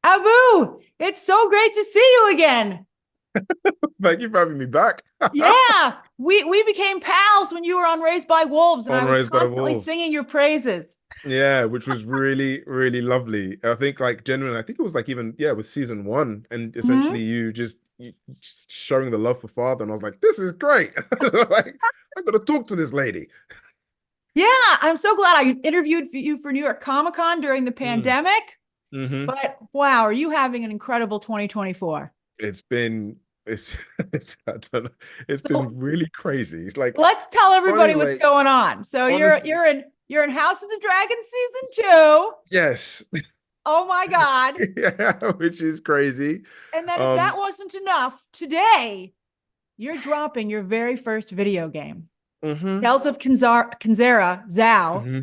Abu, it's so great to see you again. Thank you for having me back. Yeah, we became pals when you were on Raised by Wolves, and I On was Raised by constantly Wolves. singing your praises. Yeah, which was really, really lovely. I think like genuinely, I think it was like even, yeah, with season one and essentially Mhm. you just showing the love for father. And I was like, this is great. Like, I gotta talk to this lady. Yeah, I'm so glad I interviewed you for New York Comic Con during the Mm, pandemic. hmm But wow, are you having an incredible 2024? It's been it's I don't know, it's So been really crazy. It's like let's tell funny, everybody what's like going on. So you're honestly, you're in you're in House of the Dragon season 2. yes. Oh my God. Yeah, which is crazy. And then if that Um, wasn't enough, today you're dropping your very first video game, hmm Tales of Kenzera Zau, hmm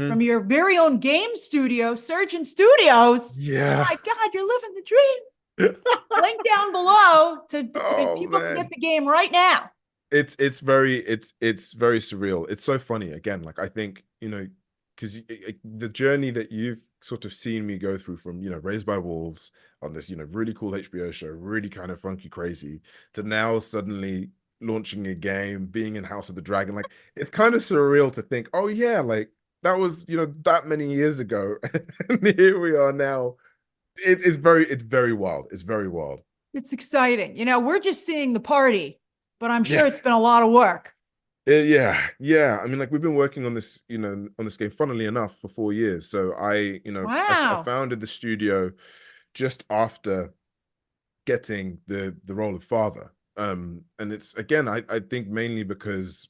from your very own game studio, Surgeon Studios. Oh Yeah. my God, you're living the dream. Link down below to Oh people can get man. the game right now. It's very surreal. It's so funny again. Like I think, because the journey that you've sort of seen me go through from, Raised by Wolves on this, really cool HBO show, really kind of funky crazy, to now suddenly launching a game, being in House of the Dragon. Like it's kind of surreal to think, oh yeah, like that was, that many years ago. And here we are now. It's very wild. It's very wild. It's exciting. We're just seeing the party, but I'm Yeah. sure it's been a lot of work. Yeah. I mean, like we've been working on this, on this game, funnily enough, for 4 years. So I Wow. founded the studio just after getting the role of father. And it's again, I think mainly because,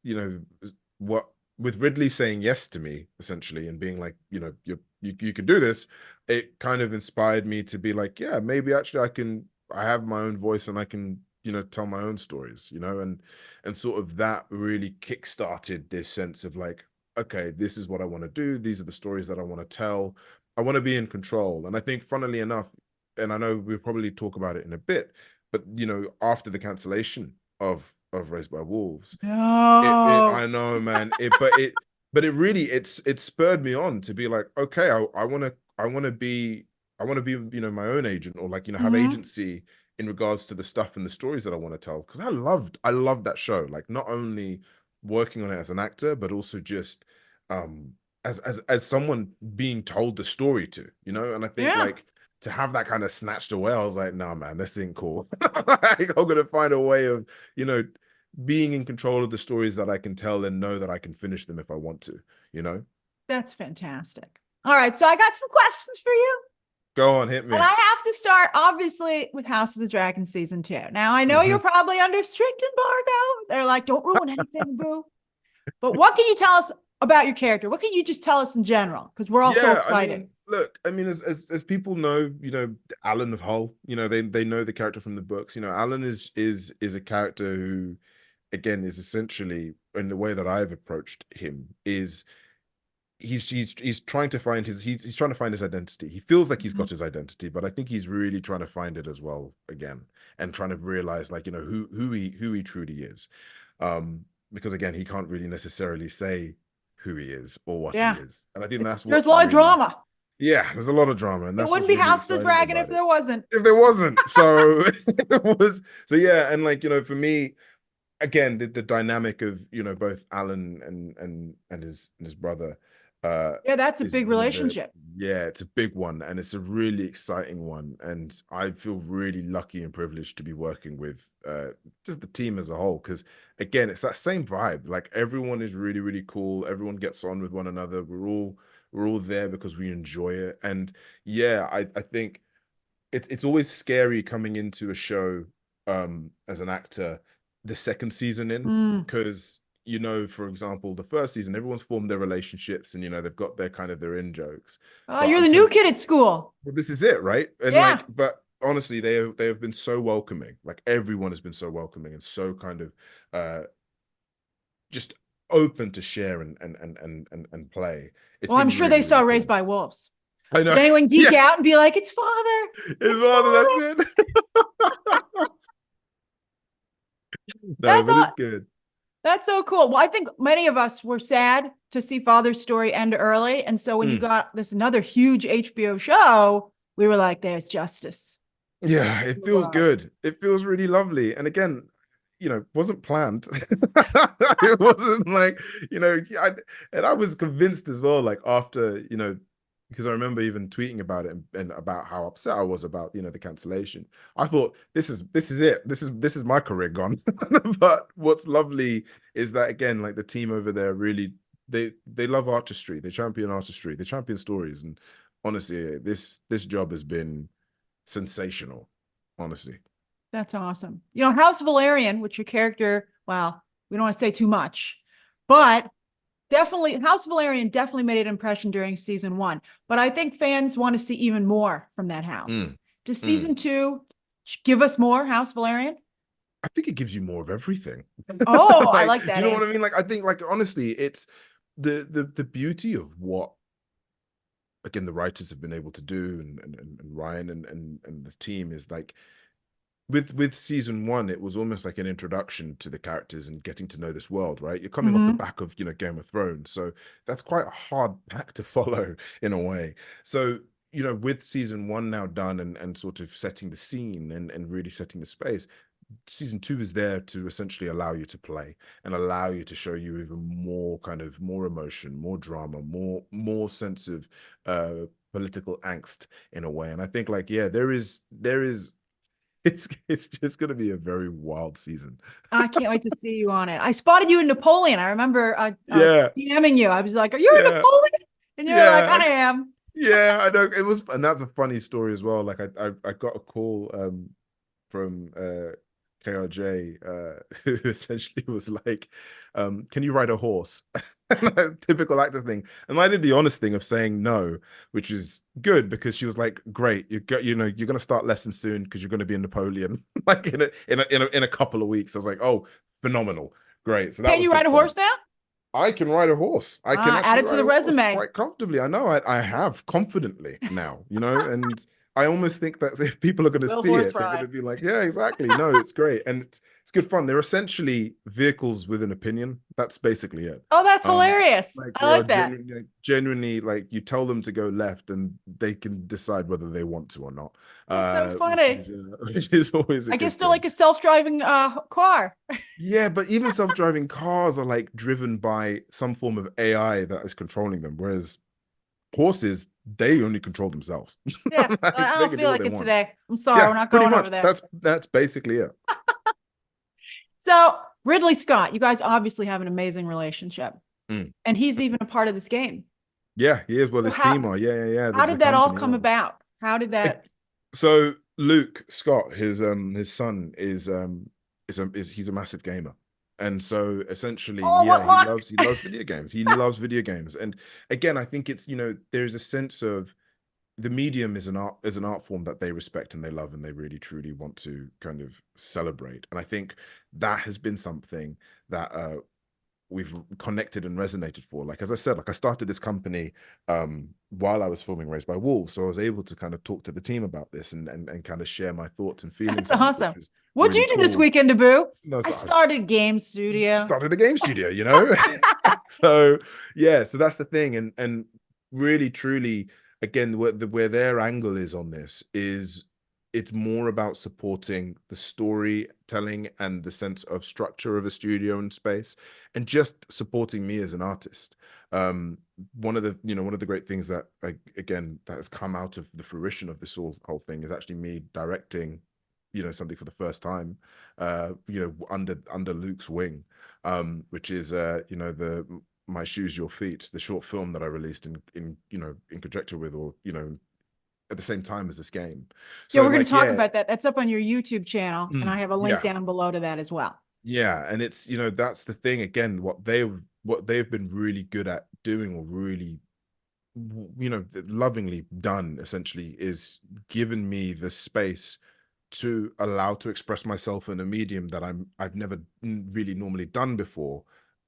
you know, what with Ridley saying yes to me essentially and being like, you could do this, it kind of inspired me to be like, yeah, maybe actually I have my own voice and I can, tell my own stories, and sort of that really kickstarted this sense of like, okay, this is what I want to do. These are the stories that I want to tell. I want to be in control. And I think funnily enough, and I know we'll probably talk about it in a bit, but after the cancellation of Raised by Wolves, it No. I know, man. But it really it spurred me on to be like, okay, I want to be, my own agent or like, have Mhm. agency in regards to the stuff and the stories that I want to tell. Because I loved that show. Like not only working on it as an actor, but also just um as someone being told the story to. And I think Yeah, like to have that kind of snatched away, I was like, nah, man, this ain't cool. Like, I'm gonna find a way of, you know, being in control of the stories that I can tell and know that I can finish them if I want to, you know? that's fantastic. All right, so I got some questions for you. Go on, hit And me. I have to start, obviously, with House of the Dragon season 2. Now, I know you're Mhm. probably under strict embargo. They're like, don't ruin anything, boo. But what can you tell us about your character? What can you just tell us in general? Because we're all so Yeah, I excited. mean, look, I mean, as people know, Alyn of Hull, they know the character from the books. Alyn is a character who, again, is essentially, in the way that I've approached him, is he's trying to find he's trying to find his identity. He feels like he's Mhm. got his identity, but I think he's really trying to find it as well again, and trying to realize like, who he truly is. Because again, he can't really necessarily say who he is or what he Yeah, is. And I think that's there's a what's lot of really, drama. yeah, there's a lot of drama, and It that's wouldn't what's be really House of the exciting Dragon if about it. there wasn't. If there wasn't, so it was, so yeah, and like, for me, again, the dynamic of, both Alyn and his brother Yeah, that's a is big one of the, relationship. yeah, it's a big one and it's a really exciting one, and I feel really lucky and privileged to be working with just the team as a whole, because again, it's that same vibe. Like everyone is really, really cool, everyone gets on with one another, we're all there because we enjoy it. And yeah, I think it's always scary coming into a show as an actor the second season in, Mm. because for example, the first season everyone's formed their relationships and they've got their kind of their in jokes, Oh, but you're the until, new kid at school. well, this is it, right? And Yeah. like, but honestly, they have been so welcoming. Like everyone has been so welcoming and so kind of uh just open to share and play. It's Well, I'm been sure they really, saw really Raised cool. by Wolves. I Did know. anyone geek Yeah, out and be like, it's father? it's It's rather that's father. it. No, That's but all. it's good. That's so cool. Well, I think many of us were sad to see Father's Story end early. And so when you Mm. got this another huge HBO show, we were like, there's justice. Yeah, it The feels world. good. It feels really lovely. And again, wasn't planned. It wasn't like, and I was convinced as well, like after, because I remember even tweeting about it and about how upset I was about, the cancellation. I thought this is it. This is my career gone. But what's lovely is that again, like the team over there really they love artistry, they champion artistry, they champion stories. And honestly, this job has been sensational, honestly. That's awesome. House Velaryon, which your character, well, we don't want to say too much, but definitely House Velaryon definitely made an impression during season one. But I think fans want to see even more from that house. Mm, Does mm. season two give us more House Velaryon? I think it gives you more of everything. Oh, I Like, like do that you know what I answer. mean? Like, I think, like, honestly, it's the beauty of what again the writers have been able to do, and Ryan and the team is like with season one, it was almost like an introduction to the characters and getting to know this world, right? You're coming off the Mm-hmm. back of, Game of Thrones. So that's quite a hard pack to follow in a way. So, with season one now done and sort of setting the scene and really setting the space, season two is there to essentially allow you to play and allow you to show you even more kind of more emotion, more drama, more sense of political angst in a way. And I think like, yeah, there is it's just going to be a very wild season. I can't wait to see you on it. I spotted you in Napoleon. I remember Yeah, DMing you. I was like, "Are you in yeah, Napoleon?" And you were like, yeah, "I am." yeah. I know it was, and that's a funny story as well. Like I got a call from KRJ who essentially was like, can you ride a horse? Typical actor thing. And I did the honest thing of saying no, which is good because she was like, great, you're gonna start lessons soon because you're gonna be in Napoleon like in a couple of weeks. I was like, oh, phenomenal. Great. So that Can was you good ride a fun. horse now? I can ride a horse. I can Add actually it to ride the a horse resume. quite comfortably. I know I have confidently now, and I almost think that if people are going to Will see horse it, they're going to ride. be like, yeah, exactly. No, it's great. And it's good fun. They're essentially vehicles with an opinion. That's basically it. Oh, that's Um, hilarious. like I they are like that. genuinely like you tell them to go left and they can decide whether they want to or not. That's so Which funny. is which is always a I guess good still thing. like a self-driving car. Yeah, but even self-driving cars are like driven by some form of AI that is controlling them, whereas horses, they only control themselves. Yeah, Like I they don't can do feel what like they it want. today. I'm sorry, Yeah, we're not pretty going over much. there. That's basically it. So Ridley Scott, you guys obviously have an amazing relationship, Mm. and he's even a part of this game. Yeah, he is. Well, So his team are. Yeah, yeah, yeah. The, how the did that all company come are. about? How did It- that? so Luke Scott, his son is he's a massive gamer. And so essentially, Oh, yeah, what he luck! loves he loves video games. He loves video games. And again, I think it's, there's a sense of the medium is an art form that they respect and they love and they really truly want to kind of celebrate. And I think that has been something that we've connected and resonated for. Like as I said, like I started this company while I was filming Raised by Wolves, so I was able to kind of talk to the team about this and kind of share my thoughts and That's feelings on it, which awesome. was What'd really you do this cool. weekend, Taboo? I So I started a game studio. started a game studio. So yeah, so that's the thing. And really truly again where their angle is on this is it's more about supporting the storytelling and the sense of structure of a studio and space and just supporting me as an artist. One of the great things that again that has come out of the fruition of this whole thing is actually me directing something for the first time under Luke's wing, which is the My Shoes Your Feet, the short film that I released in conjecture with, or at the same time as this game. Yeah, So we're going to like, talk yeah. about that. That's up on your YouTube channel, and I have a link Yeah, down below to that as well. yeah, and it's that's the thing again, what they've been really good at doing, or really lovingly done essentially, is given me the space to allow to express myself in a medium that I've never really normally done before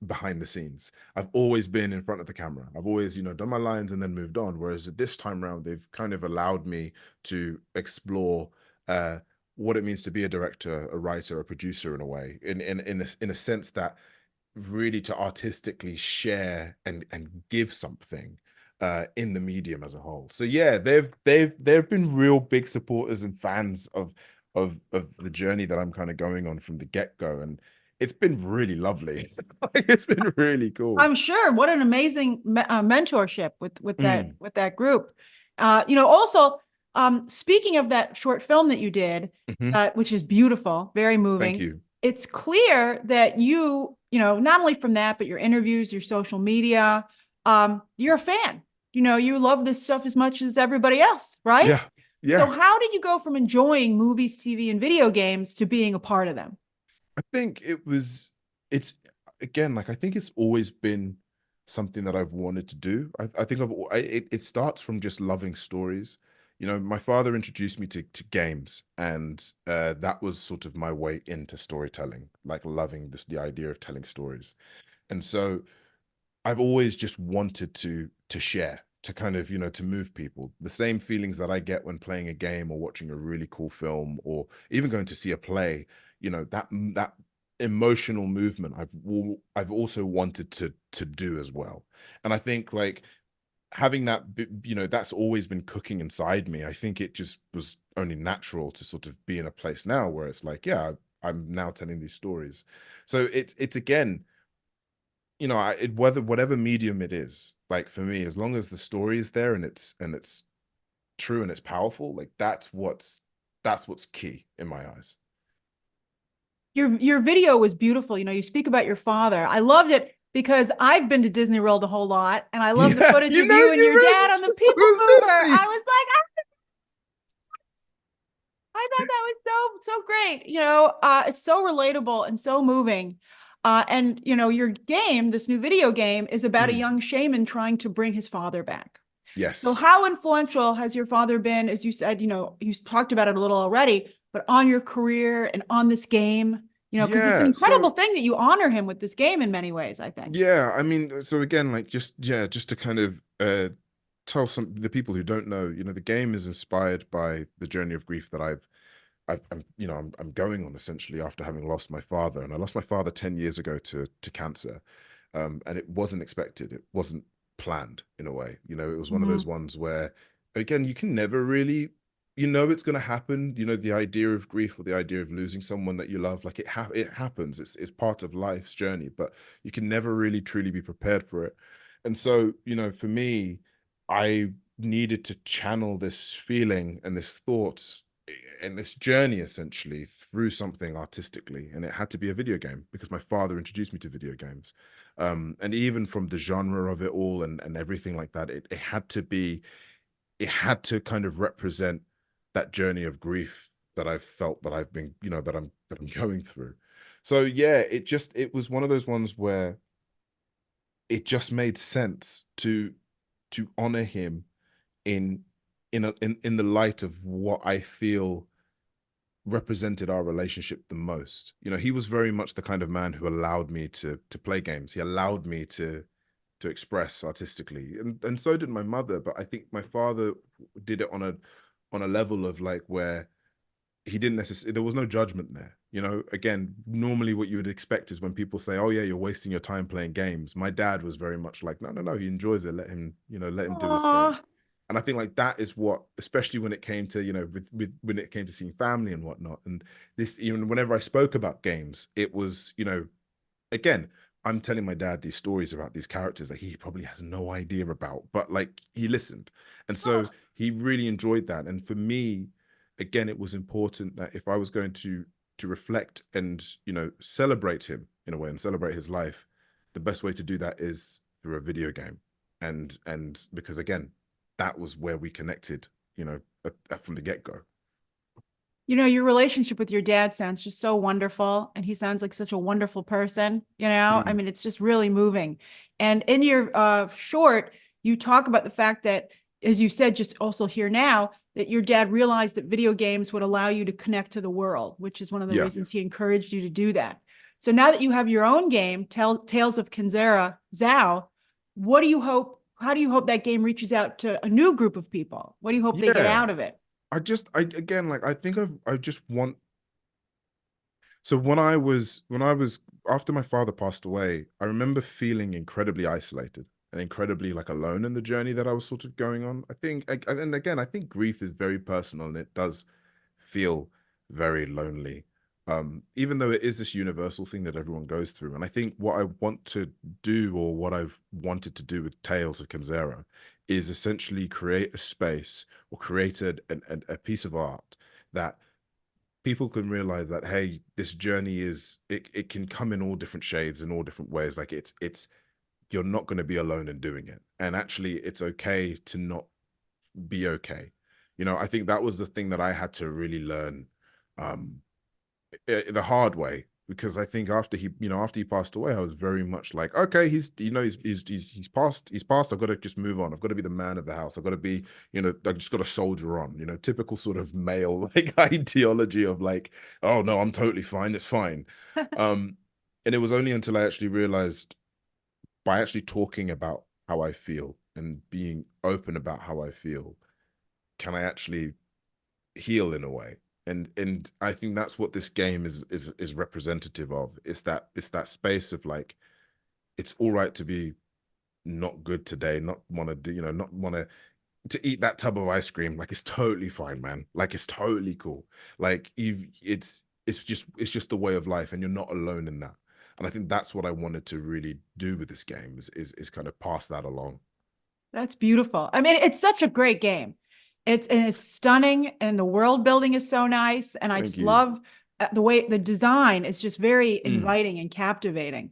behind the scenes. I've always been in front of the camera. I've always, done my lines and then moved on. Whereas this time around, they've kind of allowed me to explore what it means to be a director, a writer, a producer in a way, in a sense that really to artistically share and give something in the medium as a whole. So yeah, they've been real big supporters and fans of the journey that I'm kind of going on from the get-go, and it's been really lovely. It's been really cool. I'm sure. What an amazing mentorship Mm. with that group. Also, speaking of that short film that you did, Mhm. which is beautiful, very Thank moving. you. It's clear that not only from that, but your interviews, your social media, you're a fan. You love this stuff as much as everybody else, right? Yeah. So Yeah. how did you go from enjoying movies, TV, and video games to being a part of them? I think it's again, like I think it's always been something that I've wanted to do. I think it starts from just loving stories. My father introduced me to games, and that was sort of my way into storytelling, like loving the idea of telling stories. And so I've always just wanted to share, to kind of, to move people. The same feelings that I get when playing a game or watching a really cool film or even going to see a play, that emotional movement I've also wanted to do as well. And I think like having that, that's always been cooking inside me. I think it just was only natural to sort of be in a place now where it's like, yeah, I'm now telling these stories. So it's again, whether whatever medium it is, like for me, as long as the story is there and it's true and it's powerful, like that's what's key in my eyes. Your video was beautiful. You speak about your father. I loved it because I've been to Disney World a whole lot, and I love the Yeah, footage of you and your dad on the so People is Mover. Disney. I was like, I thought that was so great. It's so relatable and so moving. And your game, this new video game, is about a Mm, young shaman trying to bring his father back. So yes. how influential has your father been, as you said, you talked about it a little already, but on your career and on this game, because it's an Yeah. incredible So thing that you honor him with this game in many ways, I think. yeah, I mean, so again, like just to kind of tell some the people who don't know, the game is inspired by the journey of grief that I'm going on essentially after having lost my father, and I lost my father 10 years ago to cancer, and it wasn't expected, it wasn't planned in a way. It was one of those Mhm. ones where, again, you can never really, it's going to happen. The idea of grief or the idea of losing someone that you love, like it happens. It's part of life's journey, but you can never really truly be prepared for it. And so, for me, I needed to channel this feeling and this thought and this journey essentially through something artistically, and it had to be a video game because my father introduced me to video games. And even from the genre of it all and everything like that, it had to kind of represent that journey of grief that I've felt, that I've been, that I'm going through. So yeah, it was one of those ones where it just made sense to honor him in in the light of what I feel represented our relationship the most. He was very much the kind of man who allowed me to play games. He allowed me to express artistically, and so did my mother. But I think my father did it on a level of like where he didn't necessarily, there was no judgment there. Again, normally what you would expect is when people say, oh yeah, you're wasting your time playing games. My dad was very much like, no, no, no, he enjoys it. Let him do his thing. Aw. And I think like that is what, especially when it came to, when it came to seeing family and whatnot. And this, even whenever I spoke about games, it was, again, I'm telling my dad these stories about these characters that he probably has no idea about, but like he listened. And so he really enjoyed that. And for me, again, it was important that if I was going to reflect and, celebrate him in a way and celebrate his life, the best way to do that is through a video game. And because again, that was where we connected, from the get-go. Your relationship with your dad sounds just so wonderful, and he sounds like such a wonderful person. I Mm, mean, it's just really moving. And in your short, you talk about the fact that, as you said, just also here now, that your dad realized that video games would allow you to connect to the world, which is one of the yeah. reasons he encouraged you to do that. So now that you have your own game, Tales of Kenzera Zau, what do you hope? How do you hope that game reaches out to a new group of people? What do you hope they get Yeah. out of it? I again, like I think I just want. So when I was after my father passed away, I remember feeling incredibly isolated and incredibly like alone in the journey that I was sort of going on. I think, and again, I think grief is very personal and it does feel very lonely. Even though it is this universal thing that everyone goes through. And I think what I want to do, or what I've wanted to do with Tales of Kenzera, is essentially create a space or create a piece of art that people can realize that, hey, this journey is, it can come in all different shades in all different ways. Like it's you're not going to be alone in doing it, and actually it's okay to not be okay. I think that was the thing that I had to really learn um the hard way, because I think after he passed away, I was very much like, okay, he's passed. I've got to just move on. I've got to be the man of the house. I've got to be, I just got to soldier on. Typical sort of male like ideology of like, oh no, I'm totally fine. It's fine. And it was only until I actually realized, by actually talking about how I feel and being open about how I feel, can I actually heal in a way. And I think that's what this game is representative of. It's that space of like, it's all right to be not good today, not want to do, not want to eat that tub of ice cream. Like, it's totally fine, man. Like, it's totally cool. Like, it's just the way of life, and you're not alone in that. And I think that's what I wanted to really do with this game, is kind of pass that along. That's beautiful. I mean, it's such a great game. It's stunning, and the world building is so nice. And I Thank just you. love the way the design is just very Mm, inviting and captivating.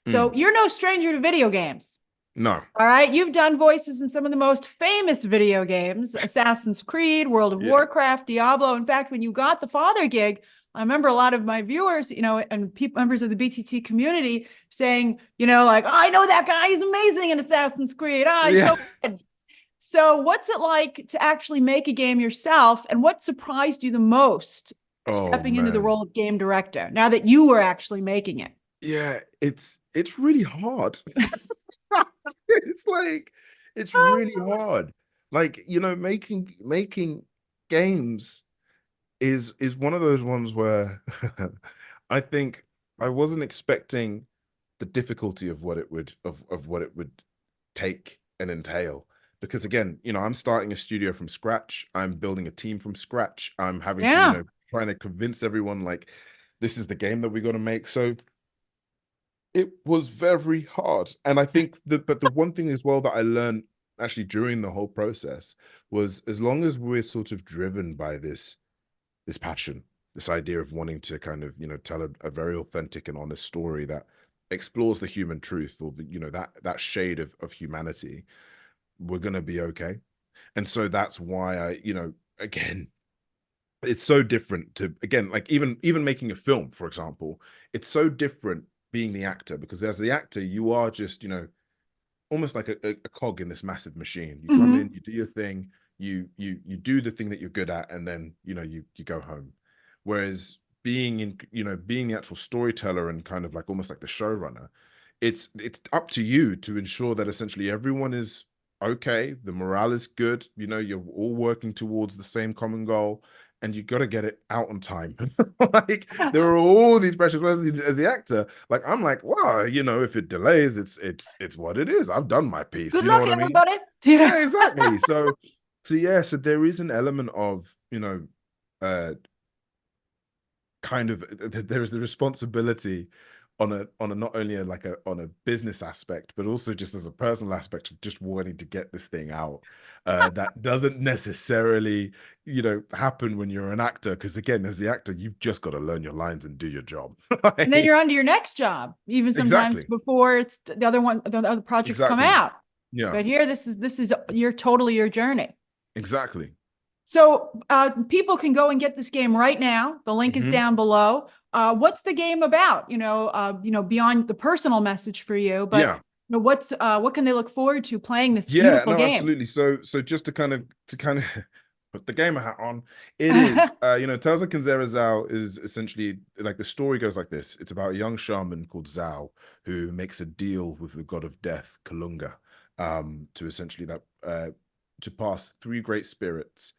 So mm. you're no stranger to video games. No. All right. You've done voices in some of the most famous video games: Assassin's Creed, World of Yeah. Warcraft, Diablo. In fact, when you got the father gig, I remember a lot of my viewers, and members of the BTT community saying, like, oh, I know that guy. He's amazing in Assassin's Creed. Ah, he's Yeah. so good. So, what's it like to actually make a game yourself? And what surprised you the most Oh stepping into the man. role of game director now that you were actually making it? Yeah, it's really hard. It's like, it's really hard. Like, making games is one of those ones where I think I wasn't expecting the difficulty of what it would take and entail. Because again, I'm starting a studio from scratch. I'm building a team from scratch. I'm having to, Yeah. trying to convince everyone like this is the game that we're going to make. So it was very hard. And I think but the one thing as well that I learned actually during the whole process was, as long as we're sort of driven by this passion, this idea of wanting to kind of, tell a very authentic and honest story that explores the human truth, or that shade of humanity, we're gonna be okay. And so that's why again, it's so different to, again, like, even making a film, for example, it's so different being the actor, because as the actor, you are just, almost like a cog in this massive machine. You come in, Mm-hmm. you do your thing, you do the thing that you're good at, and then you go home. Whereas being the actual storyteller and kind of like almost like the showrunner, it's up to you to ensure that essentially everyone is okay, the morale is good, you're all working towards the same common goal, and you got to get it out on time. Like, there are all these pressures. As the actor, like, I'm like, wow, if it delays, it's what it is. I've done my piece. Good You know luck, what I mean? everybody. Yeah. Yeah, exactly. So yeah, so there is an element of, uh kind of, there is the responsibility on a not only on a business aspect, but also just as a personal aspect of just wanting to get this thing out. That doesn't necessarily, happen when you're an actor, because again, as the actor, you've just got to learn your lines and do your job. And then Like, you're on to your next job, even sometimes exactly, before the other projects come exactly. out. Yeah, But here, this is your journey. exactly. So people can go and get this game right now. The link is Hmm. down below. What's the game about? Beyond the personal message for you, but Yeah. what can they look forward to playing this Yeah, beautiful no, game? absolutely. So just to kind of put the gamer hat on, it is Tales of Kenzera Zau is essentially, like, the story goes like this. It's about a young shaman called Zau who makes a deal with the god of death, Kalunga, to essentially that to pass three great spirits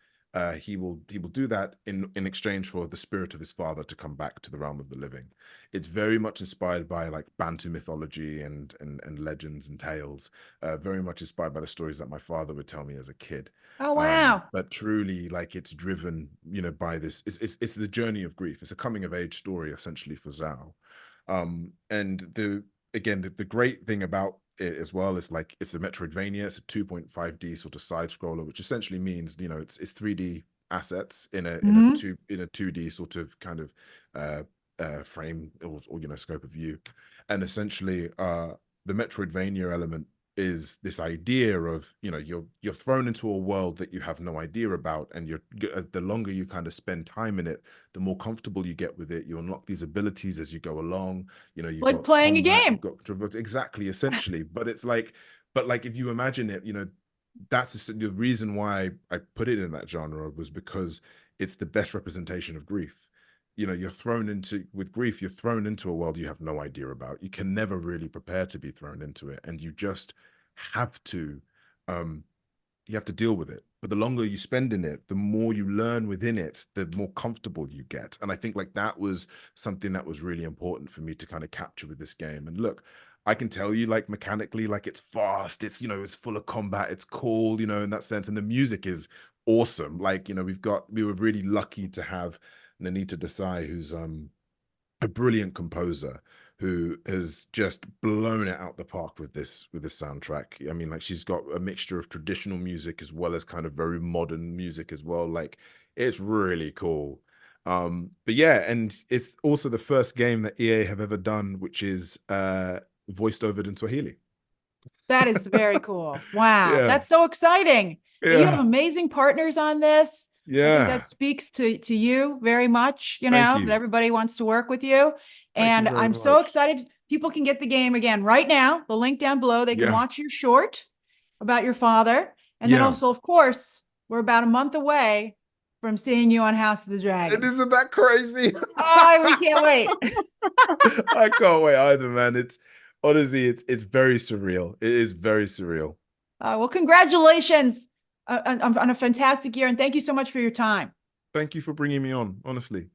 he will do that in exchange for the spirit of his father to come back to the realm of the living. It's very much inspired by like Bantu mythology and legends and tales. Very much inspired by the stories that my father would tell me as a kid. Oh, wow. But truly, like, it's driven, you know, by this. It's the journey of grief. It's a coming of age story essentially for Zhao. And the great thing about it as well is like it's a Metroidvania. It's a 2.5D sort of side scroller, which essentially means, you know, it's 3D assets in a 2D sort of kind of frame or you know, scope of view. And essentially the Metroidvania element is this idea of, you know, you're thrown into a world that you have no idea about, and the longer you kind of spend time in it, the more comfortable you get with it. You unlock these abilities as you go along. You know, you've Like got playing a combat, game. you've got traverse, exactly, essentially. But it's like, but like if you imagine it, you know, that's the reason why I put it in that genre, was because it's the best representation of grief. You know, you're thrown into, with grief, you're thrown into a world you have no idea about. You can never really prepare to be thrown into it, and you just have to deal with it. But the longer you spend in it, the more you learn within it, the more comfortable you get. And I think like that was something that was really important for me to kind of capture with this game. And look, I can tell you, like, mechanically, like, it's fast, it's, you know, it's full of combat, it's cool, you know, in that sense. And the music is awesome. Like, you know, we were really lucky to have Nanita Desai, who's a brilliant composer who has just blown it out the park with this soundtrack. I mean, like, she's got a mixture of traditional music as well as kind of very modern music as well. Like, it's really cool. But yeah, and it's also the first game that EA have ever done which is voiced over in Swahili. That is very cool. Wow. Yeah. That's so exciting. And you have Yeah. amazing partners on this. I think Yeah. that speaks to you very much, you Thank know, that you. everybody wants to work with you. Thank you And very I'm so much. excited. People can get the game again right now. The link down below. They can Yeah. watch your short about your father. And then Yeah. also, of course, we're about a month away from seeing you on House of the Dragon. And isn't that crazy? Oh, we can't wait. I can't wait either, man. It's honestly, it's very surreal. It is very surreal. Well, congratulations on a fantastic year. And thank you so much for your time. Thank you for bringing me on, honestly.